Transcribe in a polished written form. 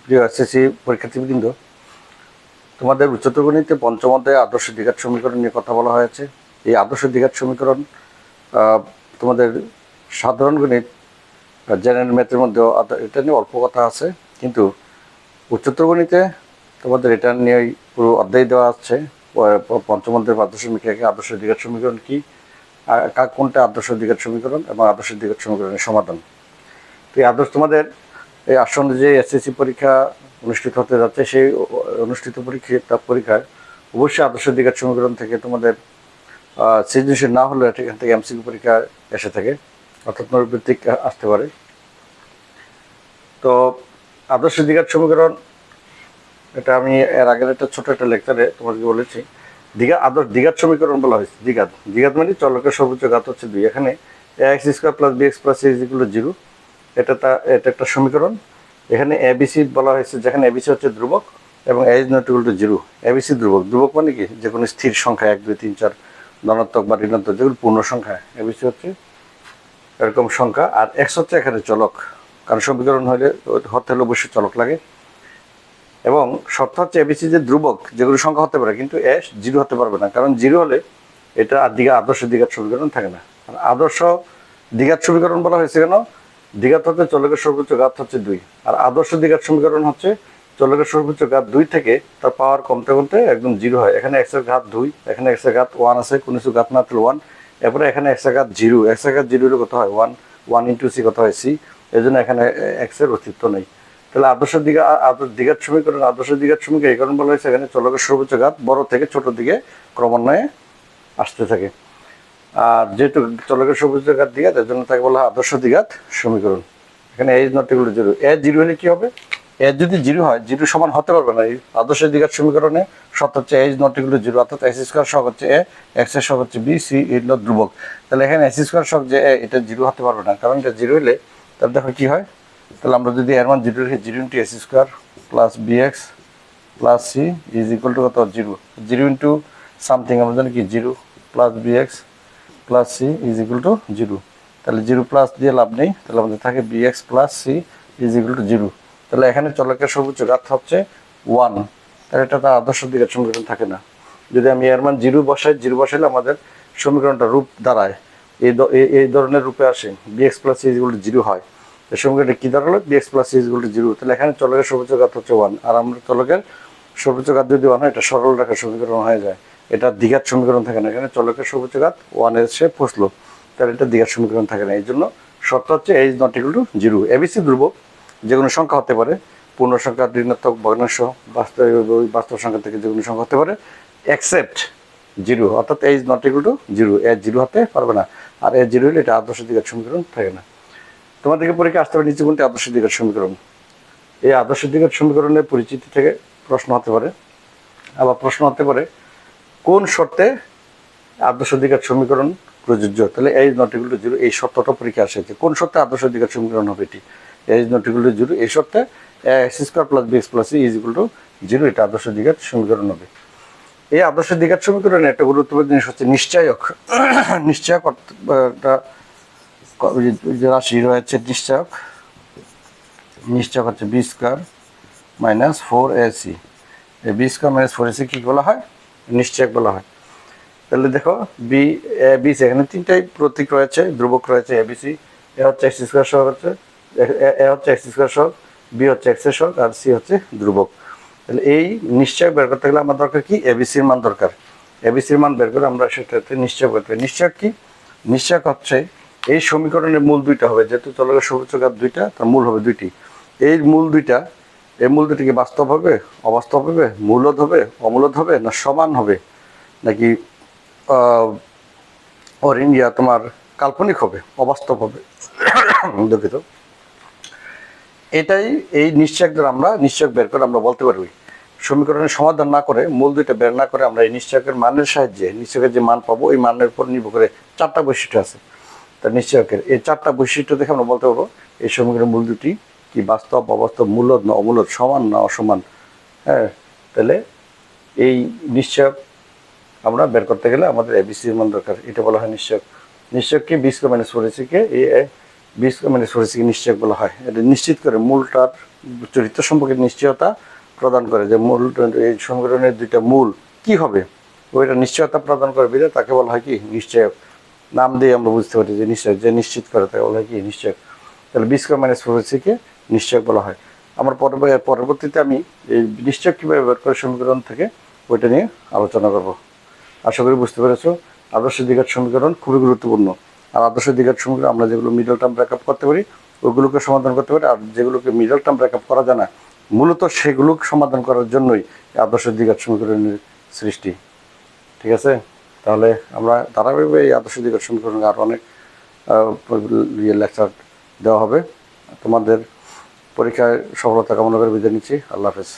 প্রিয় এসএসসি পরীক্ষার্থীবৃন্দ, তোমাদের উচ্চতর গণিতে পঞ্চম অধ্যায়ে আদর্শ দ্বিঘাত সমীকরণ নিয়ে কথা বলা হয়েছে। এই আদর্শ দ্বিঘাত সমীকরণ তোমাদের সাধারণ গণিত জেনারেল ম্যাথের মধ্যেও এটা নিয়ে অল্প কথা আছে, কিন্তু উচ্চতর গণিতে তোমাদের এটা নিয়েই পুরো অধ্যায় দেওয়া আছে। পঞ্চম অধ্যায়ের আদর্শ সমীকরণ, আদর্শ দ্বিঘাত সমীকরণ কি, কোনটা আদর্শ দ্বিঘাত সমীকরণ এবং আদর্শ দ্বিঘাত সমীকরণের সমাধান। তো এই আদর্শ তোমাদের এই আসন্ন যে এসএসসি পরীক্ষা অনুষ্ঠিত হতে যাচ্ছে, সেই অনুষ্ঠিত পরীক্ষায় অবশ্যই আদর্শ দ্বিঘাত সমীকরণ থেকে তোমাদের সৃজনশীল না হলেও এখান থেকে এমসিকিউ পরীক্ষা এসে থাকে, অর্থাৎ নৈর্ব্যক্তিক আসতে পারে। তো আদর্শ দ্বিঘাত সমীকরণ, এটা আমি এর আগের একটা ছোট একটা লেকচারে তোমাকে বলেছি। দ্বিঘাত সমীকরণ বলা হয়েছে। দ্বিঘাত মানে চলকের সর্বোচ্চ ঘাত হচ্ছে 2। এখানে ax square plus bx plus c equal to 0, এটা একটা সমীকরণ। এখানে এবিসি বলা হয়েছে, যেখানে এবিসি হচ্ছে ধ্রুবক এবং a is not equal to 0। ABC ধ্রুবক মানে কি, যে কোনো স্থির সংখ্যা 1 2 3 4 ধনাত্মক বা ঋণাত্মক যেগুলো পূর্ণ সংখ্যা, এবিসি হচ্ছে এরকম সংখ্যা। আর এক্স হচ্ছে এখানে চলক, কারণ সমীকরণ হতে হলে অবশ্যই চলক লাগে। এবং শর্ত হচ্ছে এবিসি যে ধ্রুবক, যেগুলো সংখ্যা হতে পারে, কিন্তু এ 0 হতে পারবে না, কারণ 0 হলে এটা আদর্শ দ্বিঘাত সমীকরণ থাকে না। আদর্শ দ্বিঘাত সমীকরণ বলা হয়েছে কেন? দ্বিঘাত হচ্ছে চলকের সর্বোচ্চ ঘাত হচ্ছে 2, আর আদর্শ দ্বিঘাত সমীকরণ হচ্ছে চলকের সর্বোচ্চ ঘাত 2 থেকে তার পাওয়ার কমতে কমতে একদম 0 হয়। এখানে এক্স এর ঘাত 2, এখানে এক্স এর ঘাত 1 আছে, কোনো কিছু ঘাত না থাকলে 1, এরপরে এখানে এক্স এর ঘাত 0, এক্স এর ঘাত 0 হলে কত হয় 1 ইন্টু সি কত হয় সি, এই জন্য এখানে এক্স এর অস্তিত্ব নেই। তাহলে আদর্শ দ্বিঘাত সমীকরণ এই কারণে বলা হয়েছে, এখানে চলকের সর্বোচ্চ ঘাত বড় থেকে ছোট দিকে ক্রমান্বয়ে আসতে থাকে। আর যেহেতু চলকের সর্বোচ্চ ঘাত দ্বিঘাত, এর জন্য তাকে বলা হয় আদর্শ দ্বিঘাত সমীকরণ। এখানে এ ইজ নট ইকুয়াল টু 0, এ 0 হলে কি হবে? এ যদি 0 হয়, 0 সমান হতে পারবে না। এই আদর্শ দ্বিঘাত সমীকরণে শর্ত হচ্ছে a is not equal to 0, অর্থাৎ এক্স স্কোয়ার সহগ হচ্ছে এ, এক্স এর সহগ হচ্ছে বি, সি হলো ধ্রুবক। তাহলে এখানে এক্স স্কোয়ার সহগ যে এ, এটা 0 হতে পারবে না, কারণ এটা 0 হলে তাহলে দেখো কি হয়। তাহলে আমরা যদি এর মান 0 রেখে 0 into x square plus b x plus c is equal to কত 0 ইন্টু সামথিং, আমরা জানি কি 0 plus b x plus c is equal to 0। তাহলে 0 প্লাস দিয়ে লাভ নেই, তাহলে আমাদের থাকে b x plus c is equal to 0। তাহলে এখানে চলকের সর্বোচ্চ ঘাত হচ্ছে 1, তাহলে এটা তার আদর্শ দ্বিঘাত সমীকরণ থাকে না। যদি আমি এর মান 0 বসাইলে আমাদের সমীকরণটা রূপ দাঁড়ায় এই ধরনের রূপে আসে, b x plus c is equal to 0 হয়। এই সমীকরণটা কি দাঁড়ালো? B x plus c is equal to 0। তাহলে এখানে চলকের সর্বোচ্চ ঘাত হচ্ছে 1, আর আমরা চলকের সর্বোচ্চ ঘাত যদি 1 হয়, এটা সরল রেখার সমীকরণ হয়ে যায়, এটা দ্বিঘাত সমীকরণ থাকে না। এখানে চলকের সর্বোচ্চ ঘাত 1 এসে ফসলো, তাহলে এটা দ্বিঘাত সমীকরণ থাকে না। এই জন্য শর্ত হচ্ছে a is not equal to 0। ABC ধ্রুবক, যে কোনো সংখ্যা হতে পারে, পূর্ণ সংখ্যা, ঋণাত্মক, ভগ্নাংশ, বাস্তব সংখ্যা থেকে যে কোনো সংখ্যা হতে পারে, এক্সেপ্ট 0, অর্থাৎ এ ইজ নট ইকুয়াল টু 0, এ 0 হতে পারবে না। আর এ 0 হলে এটা আদর্শ দ্বিঘাত সমীকরণ থাকে না। তোমাদেরকে পরীক্ষা আসতে পারে নিচে কোনটি আদর্শ দ্বিঘাত সমীকরণ। এই আদর্শ দ্বিঘাত সমীকরণের পরিচিতি থেকে প্রশ্ন হতে পারে। আবার প্রশ্ন হতে পারে কোন শর্তে আদর্শ দ্বিঘাত সমীকরণ প্রযোজ্য। তাহলে এ ইজ নট ইকুয়াল টু 0, এই শর্তটা পরীক্ষা আসে, কোন শর্তে আদর্শ দ্বিঘাত সমীকরণ হবে এটি। A is not equal to 0, এই শর্তে x square plus b x plus c is equal to 0, এটা আদর্শ দ্বিঘাত সমীকরণ হবে। এই আদর্শ দ্বিঘাত সমীকরণের একটা গুরুত্বপূর্ণ জিনিস হচ্ছে নিশ্চয়ক। নিশ্চয়ক যে রাশি রয়েছে, নিশ্চয়ক হচ্ছে বি স্কোয়ার মাইনাস 4ac। এই বি স্কোয়ার মাইনাস 4ac কি বলা হয়? নিশ্চয়ক বলা হয়। তাহলে দেখো বিসি, এখানে তিনটাই প্রতীক রয়েছে, ধ্রুবক রয়েছে। এবিসি, এ হচ্ছে এক্স স্কোয়ার সহগ, এ হচ্ছে এক্স স্কোয়ার সহগ, বি হচ্ছে এক্স এর সহগ, আর সি হচ্ছে ধ্রুবক। তাহলে এই নিশ্চয়ক বের করতে গেলে আমার দরকার কি? এবিসির মান দরকার। এবিসির মান বের করে আমরা সেটাতে নিশ্চয় করতে পারি। নিশ্চয়ক কি? নিশ্চয়ক হচ্ছে এই সমীকরণের মূল দুইটা হবে, যেহেতু চলকের সর্বোচ্চ ঘাত 2টা, তার মূল হবে 2টি। এই মূল দুইটা কি বাস্তব হবে, অবাস্তব হবে, মূলদ হবে, অমূলদ হবে, না সমান হবে, নাকি তোমার কাল্পনিক হবে, অবাস্তব হবে, দুঃখিত। এটাই এই নিশ্চয়ক দ্বারা আমরা নিশ্চয়ক বের করে আমরা বলতে পারি। সমীকরণের সমাধান না করে, মূল দুইটা বের না করে, আমরা এই নিশ্চয়কের মানের সাহায্যে নিশ্চয়কের যে মান পাবো, এই মানের উপর নির্ভর করে 4টা বৈশিষ্ট্য আছে। তা নিশ্চয়কের এই 4টা বৈশিষ্ট্য দেখে আমরা বলতে পারবো এই সমীকরণের মূল দুটি কি বাস্তব, অবাস্তব, মূলদ না অমূলদ, সমান না অসমান। হ্যাঁ, তাহলে এই নিশ্চয়ক আমরা বের করতে গেলে আমাদের এবিসির মান দরকার, এটা বলা হয় নিশ্চয়ক। নিশ্চয়ককে B square minus 4ac K B square minus 4ac নিশ্চয়ক বলা হয়। এটা নিশ্চিত করে মূলটার চরিত্র সম্পর্কে নিশ্চয়তা প্রদান করে, যে মূল এই সমীকরণের দুইটা মূল কি হবে ওইটা নিশ্চয়তা প্রদান করে বিধে তাকে বলা হয় কি নিশ্চয়ক। নাম দিয়ে আমরা বুঝতে পারি যে নিশ্চয়, যে নিশ্চিত করে তাকে বলা হয় কি নিশ্চয়ক। তাহলে বি স্কোয়ার মাইনাস ফোর কে নিশ্চয়ক বলা হয়। আমার পরবর্তীতে আমি এই নিশ্চয়ক কীভাবে বের করে সমীকরণ থেকে ওইটা নিয়ে আলোচনা করব। আশা করি বুঝতে পেরেছো। আদর্শ দ্বিঘাত সমীকরণ খুবই গুরুত্বপূর্ণ। আর আদর্শ দ্বিঘাত সমীকরণ আমরা যেগুলো মিডল টার্ম ব্রেকআপ করতে পারি ওগুলোকে সমাধান করতে পারি, আর যেগুলোকে মিডল টার্ম ব্রেকআপ করা যায় না মূলত সেগুলো সমাধান করার জন্যই আদর্শ দ্বিঘাত সমীকরণের সৃষ্টি। ঠিক আছে, তাহলে আমরা ধারাবাহিকভাবে এই আদর্শ দ্বিঘাত সমীকরণে আরও অনেক লেকচার দেওয়া হবে। তোমাদের পরীক্ষায় সফলতা কামনা করে বিদায় নিচ্ছি। আল্লাহ হাফেজ।